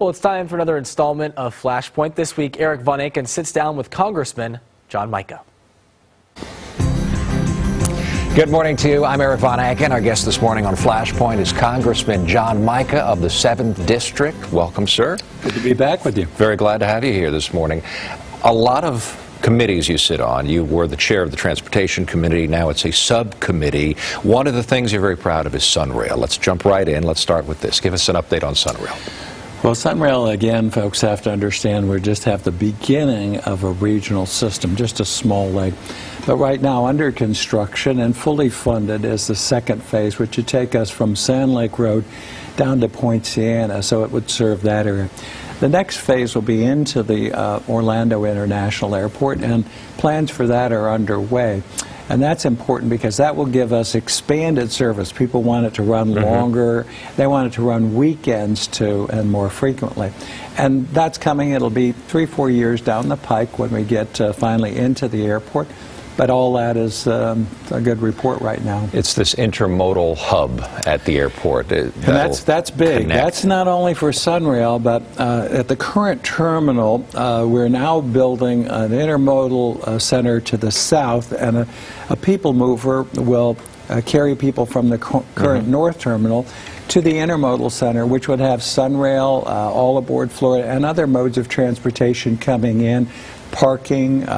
Well, it's time for another installment of Flashpoint. This week, Eric Von Aken sits down with Congressman John Mica. Good morning to you. I'm Eric Von Aken. Our guest this morning on Flashpoint is Congressman John Mica of the 7th District. Welcome, sir. Good to be back with you. Very glad to have you here this morning. A lot of committees you sit on. You were the chair of the Transportation Committee. Now it's a subcommittee. One of the things you're very proud of is Sunrail. Let's jump right in. Let's start with this. Give us an update on Sunrail. Well, Sunrail, again, folks have to understand we just have the beginning of a regional system, just a small leg. But right now, under construction and fully funded is the second phase, which would take us from Sand Lake Road down to Point Siena, so it would serve that area. The next phase will be into the Orlando International Airport, and plans for that are underway. And that's important because that will give us expanded service. People want it to run longer. They want it to run weekends too and more frequently. And that's coming. It'll be 3-4 years down the pike when we get finally into the airport. But all that is a good report right now. It's this intermodal hub at the airport. And that's big. Connect. That's not only for Sunrail, but at the current terminal, we're now building an intermodal center to the south, and a people mover will carry people from the current north terminal to the intermodal center, which would have Sunrail, all aboard Florida, and other modes of transportation coming in, parking.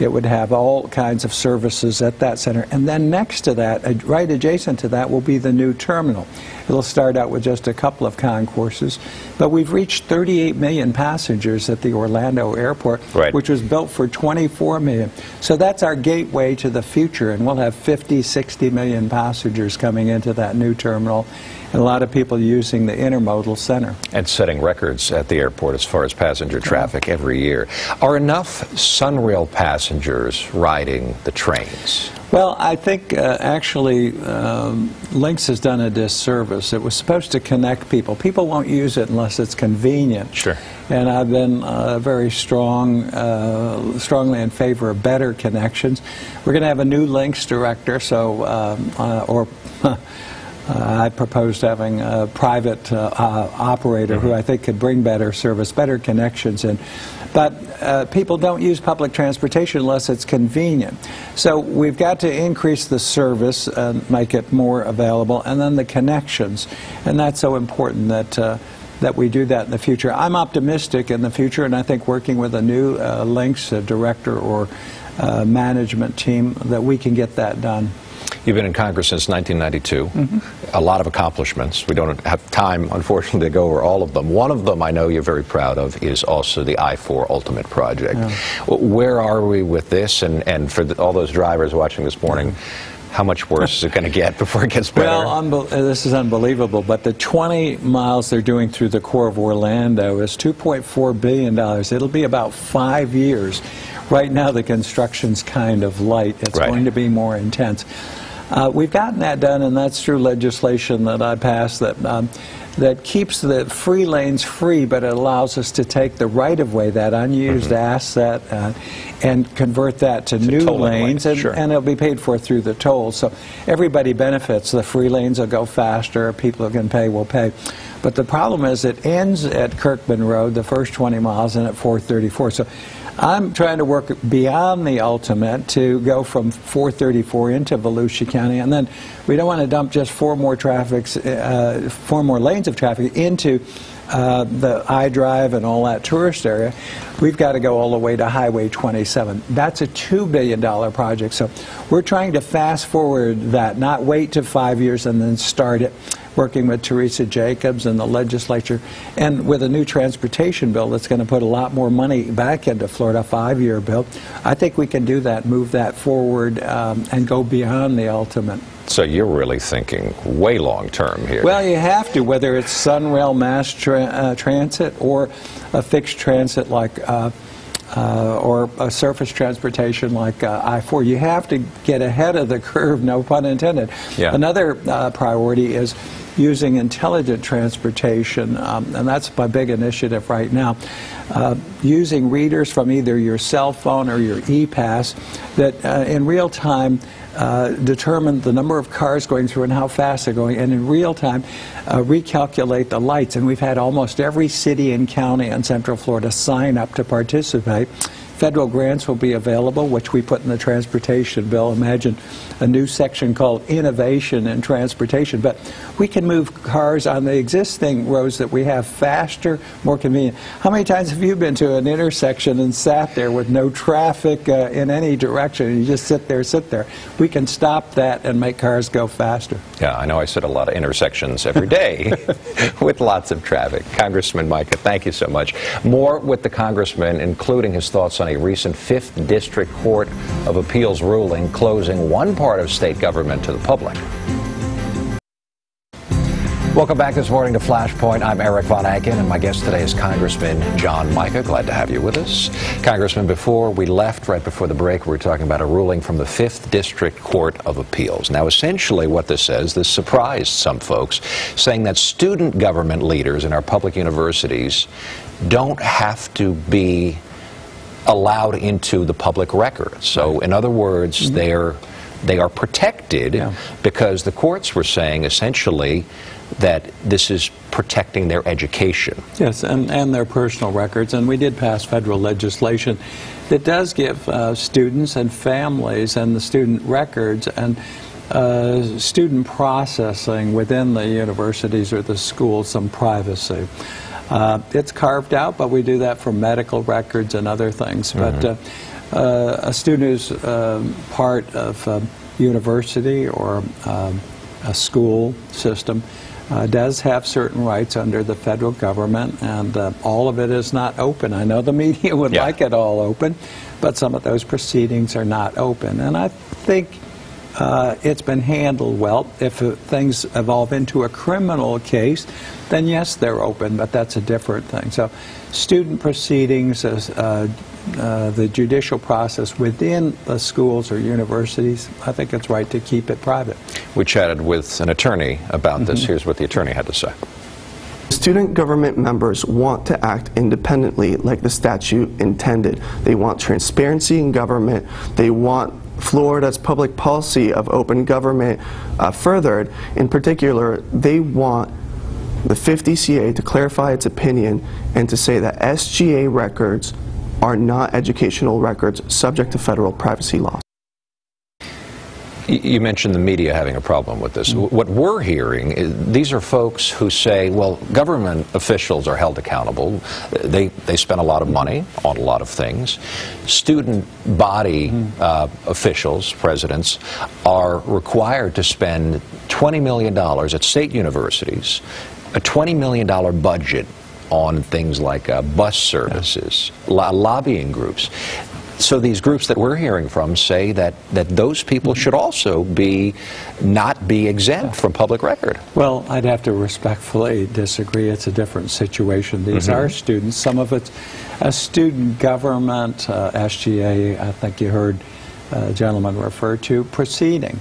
It would have all kinds of services at that center. And then next to that, right adjacent to that, will be the new terminal. It'll start out with just a couple of concourses. But we've reached 38 million passengers at the Orlando airport, which was built for 24 million. So that's our gateway to the future, and we'll have 50, 60 million passengers coming into that new terminal, and a lot of people using the intermodal center. And setting records at the airport as far as passenger traffic every year. Are enough Sunrail passengers riding the trains? Well, I think actually Lynx has done a disservice. It was supposed to connect people. People won't use it unless it's convenient. Sure. And I've been very strongly in favor of better connections. We're going to have a new Lynx director, so I proposed having a private operator who I think could bring better service, better connections in. But people don't use public transportation unless it's convenient. So we've got to increase the service and make it more available, and then the connections. And that's so important that we do that in the future. I'm optimistic in the future, and I think working with a new Lynx director or management team that we can get that done. You've been in Congress since 1992. A lot of accomplishments. We don't have time, unfortunately, to go over all of them. One of them I know you're very proud of is also the I-4 Ultimate Project. Where are we with this? And for all those drivers watching this morning, how much worse is it going to get before it gets better? Well, this is unbelievable, but the 20 miles they're doing through the core of Orlando is $2.4 billion. It'll be about 5 years. Right now the construction's kind of light. It's going to be more intense. We've gotten that done, and that's through legislation that I passed that keeps the free lanes free, but it allows us to take the right-of-way, that unused asset, and convert that to new lanes, and it'll be paid for through the tolls. So everybody benefits. The free lanes will go faster. People who can pay will pay. But the problem is it ends at Kirkman Road, the first 20 miles, and at 434. So I'm trying to work beyond the ultimate to go from 434 into Volusia County, and then we don't want to dump just 4 more lanes of traffic into the I-Drive and all that tourist area. We've got to go all the way to Highway 27. That's a $2 billion project, so we're trying to fast forward that, not wait to 5 years and then start it. Working with Teresa Jacobs and the legislature, and with a new transportation bill that's going to put a lot more money back into Florida, a 5-year bill. I think we can do that, move that forward, and go beyond the ultimate. So you're really thinking way long term here. Well, you have to, whether it's Sunrail mass transit or a fixed transit like or a surface transportation like I-4. You have to get ahead of the curve, no pun intended. Another priority is using intelligent transportation, and that's my big initiative right now. Using readers from either your cell phone or your e-pass that in real time determine the number of cars going through and how fast they're going, and in real time recalculate the lights. And we've had almost every city and county in Central Florida sign up to participate. Federal grants will be available, which we put in the transportation bill. Imagine a new section called Innovation in Transportation. But we can move cars on the existing roads that we have faster, more convenient. How many times have you been to an intersection and sat there with no traffic in any direction, and you just sit there? We can stop that and make cars go faster. Yeah, I know I sit at a lot of intersections every day with lots of traffic. Congressman Mica, thank you so much. More with the Congressman, including his thoughts on a recent 5th District Court of Appeals ruling closing one part of state government to the public. Welcome back this morning to Flashpoint. I'm Eric Von Anken, and my guest today is Congressman John Mica. Glad to have you with us. Congressman, before we left, right before the break, we were talking about a ruling from the 5th District Court of Appeals. Now, essentially what this says, this surprised some folks, saying that student government leaders in our public universities don't have to be allowed into the public record. So, in other words, they are protected because the courts were saying essentially that this is protecting their education. Yes, and their personal records. And we did pass federal legislation that does give students and families and the student records and student processing within the universities or the schools some privacy. It's carved out, but we do that for medical records and other things. But a student who's part of a university or a school system does have certain rights under the federal government, and all of it is not open. I know the media would like it all open, but some of those proceedings are not open. And I think it's been handled well. If things evolve into a criminal case, then yes, they're open, but that's a different thing. So student proceedings, the judicial process within the schools or universities, I think it's right to keep it private. We chatted with an attorney about this. Here's what the attorney had to say. Student government members want to act independently like the statute intended. They want transparency in government. They want Florida's public policy of open government furthered. In particular, they want the 5th DCA to clarify its opinion and to say that SGA records are not educational records subject to federal privacy laws. You mentioned the media having a problem with this. What we're hearing is these are folks who say, well, government officials are held accountable. They spend a lot of money on a lot of things. Student body officials, presidents, are required to spend $20 million at state universities, a $20 million budget on things like bus services, lobbying groups. So these groups that we're hearing from say that those people should also not be exempt from public record. Well, I'd have to respectfully disagree. It's a different situation. These are students. Some of it's a student government, SGA, I think you heard a gentleman refer to, proceeding.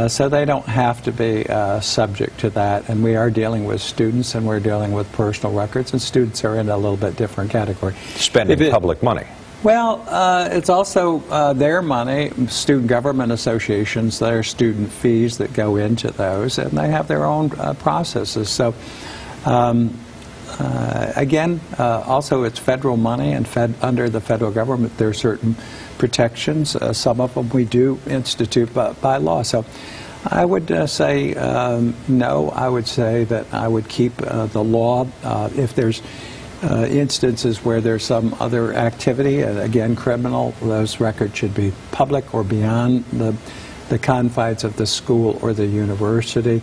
So they don't have to be subject to that. And we are dealing with students, and we're dealing with personal records, and students are in a little bit different category. Spending public money. Well, it's also their money, student government associations, their student fees that go into those, and they have their own processes. So, again, also it's federal money, and under the federal government there are certain protections. Some of them we do institute by law. So I would say no. I would say that I would keep the law. If there's instances where there's some other activity, again criminal, those records should be public or beyond the confines of the school or the university.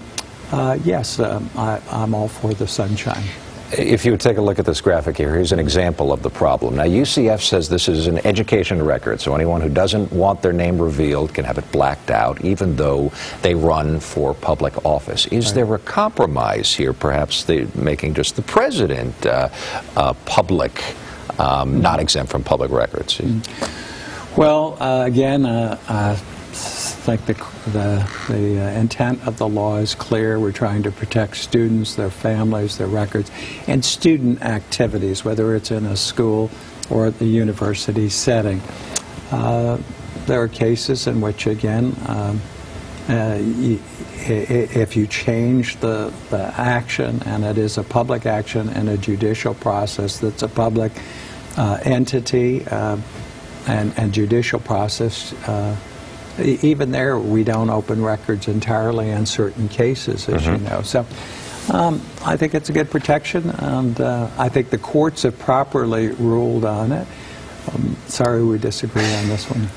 Yes, I'm all for the sunshine. If you would take a look at this graphic here, here's an example of the problem. Now, UCF says this is an education record, so anyone who doesn't want their name revealed can have it blacked out, even though they run for public office. Is there a compromise here, perhaps making just the president public, not exempt from public records? Well, again, I think the intent of the law is clear. We're trying to protect students, their families, their records, and student activities, whether it's in a school or at the university setting. there are cases in which, again, if you change the action, and it is a public action in a judicial process that's a public entity and judicial process, even there we don't open records entirely in certain cases, as you know. So I think it's a good protection, and I think the courts have properly ruled on it. Sorry we disagree on this one.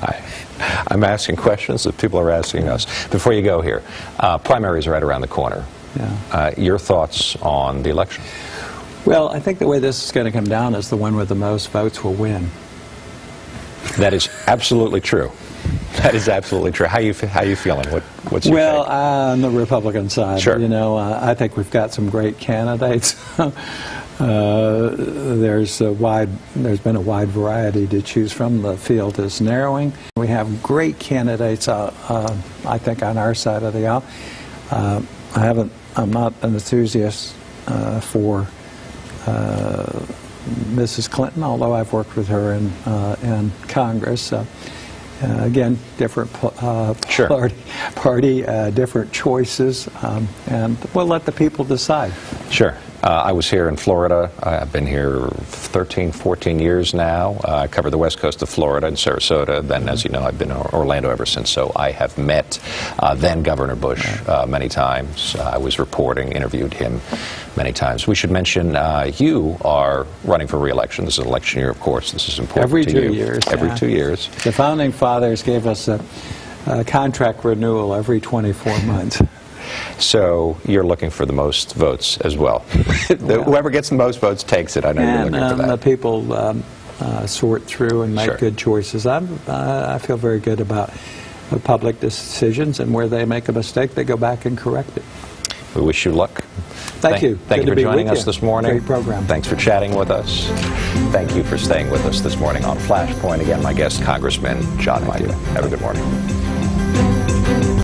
I'm asking questions that people are asking us. Before you go here, primaries are right around the corner. Yeah. Your thoughts on the election? Well, I think the way this is going to come down is the one with the most votes will win. That is absolutely true. That is absolutely true. How you feeling? What's your Well, take? on the Republican side, Sure. you know, I think we've got some great candidates. There's been a wide variety to choose from. The field is narrowing. We have great candidates, I think, on our side of the aisle. I'm not an enthusiast for Mrs. Clinton, although I've worked with her in Congress. Again, different Sure. party, different choices, and we'll let the people decide. Sure. I was here in Florida. I've been here 13, 14 years now. I covered the west coast of Florida and Sarasota. Then, as you know, I've been in Orlando ever since. So I have met then Governor Bush many times. I was reporting, interviewed him many times. We should mention you are running for re-election. This is an election year, of course. This is important Every to 2 you. years. Every yeah. 2 years. The Founding Fathers gave us a contract renewal every 24 months. So you're looking for the most votes as well. Whoever gets the most votes takes it. I know you're looking for that. The people sort through and make Sure. good choices. I feel very good about public decisions, and where they make a mistake, they go back and correct it. We wish you luck. Thank you. Thank Good you to for be joining with us you. this morning. Great program. Thanks for chatting with us. Thank you for staying with us this morning on Flashpoint. Again, my guest, Congressman John Mica. Have a good morning.